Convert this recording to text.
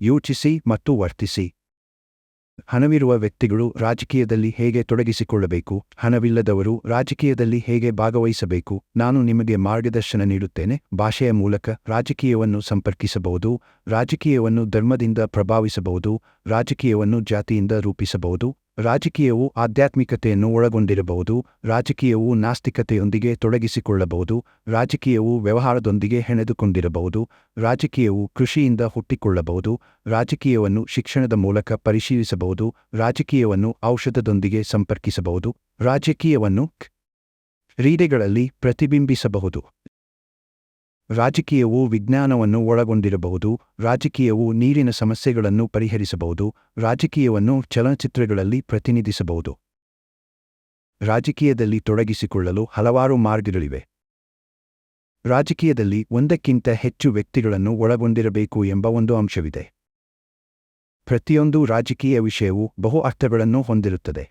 ಯೋಚಿಸಿ ಮತ್ತು ವರ್ತಿಸಿ. ಹಣವಿರುವ ವ್ಯಕ್ತಿಗಳು ರಾಜಕೀಯದಲ್ಲಿ ಹೇಗೆ ತೊಡಗಿಸಿಕೊಳ್ಳಬೇಕು, ಹಣವಿಲ್ಲದವರು ರಾಜಕೀಯದಲ್ಲಿ ಹೇಗೆ ಭಾಗವಹಿಸಬೇಕು, ನಾನು ನಿಮಗೆ ಮಾರ್ಗದರ್ಶನ ನೀಡುತ್ತೇನೆ. ಭಾಷೆಯ ಮೂಲಕ ರಾಜಕೀಯವನ್ನು ಸಂಪರ್ಕಿಸಬಹುದು, ರಾಜಕೀಯವನ್ನು ಧರ್ಮದಿಂದ ಪ್ರಭಾವಿಸಬಹುದು, ರಾಜಕೀಯವನ್ನು ಜಾತಿಯಿಂದ ರೂಪಿಸಬಹುದು. ರಾಜಕೀಯವು ಆಧ್ಯಾತ್ಮಿಕತೆಯನ್ನು ಒಳಗೊಂಡಿರಬಹುದು, ರಾಜಕೀಯವು ನಾಸ್ತಿಕತೆಯೊಂದಿಗೆ ತೊಡಗಿಸಿಕೊಳ್ಳಬಹುದು, ರಾಜಕೀಯವು ವ್ಯವಹಾರದೊಂದಿಗೆ ಹೆಣೆದುಕೊಂಡಿರಬಹುದು, ರಾಜಕೀಯವು ಕೃಷಿಯಿಂದ ಹುಟ್ಟಿಕೊಳ್ಳಬಹುದು, ರಾಜಕೀಯವನ್ನು ಶಿಕ್ಷಣದ ಮೂಲಕ ಪರಿಶೀಲಿಸಬಹುದು, ರಾಜಕೀಯವನ್ನು ಔಷಧದೊಂದಿಗೆ ಸಂಪರ್ಕಿಸಬಹುದು, ರಾಜಕೀಯವನ್ನು ಕ್ರೀಡೆಗಳಲ್ಲಿ ಪ್ರತಿಬಿಂಬಿಸಬಹುದು. ರಾಜಕೀಯವು ವಿಜ್ಞಾನವನ್ನು ಒಳಗೊಂಡಿರಬಹುದು, ರಾಜಕೀಯವು ನೀರಿನ ಸಮಸ್ಯೆಗಳನ್ನು ಪರಿಹರಿಸಬಹುದು, ರಾಜಕೀಯವನ್ನು ಚಲನಚಿತ್ರಗಳಲ್ಲಿ ಪ್ರತಿನಿಧಿಸಬಹುದು. ರಾಜಕೀಯದಲ್ಲಿ ತೊಡಗಿಸಿಕೊಳ್ಳಲು ಹಲವಾರು ಮಾರ್ಗಗಳಿವೆ. ರಾಜಕೀಯದಲ್ಲಿ ಒಂದಕ್ಕಿಂತ ಹೆಚ್ಚು ವ್ಯಕ್ತಿಗಳನ್ನು ಒಳಗೊಂಡಿರಬೇಕು ಎಂಬ ಒಂದು ಅಂಶವಿದೆ. ಪ್ರತಿಯೊಂದು ರಾಜಕೀಯ ವಿಷಯವೂ ಬಹು ಅರ್ಥಗಳನ್ನು ಹೊಂದಿರುತ್ತದೆ.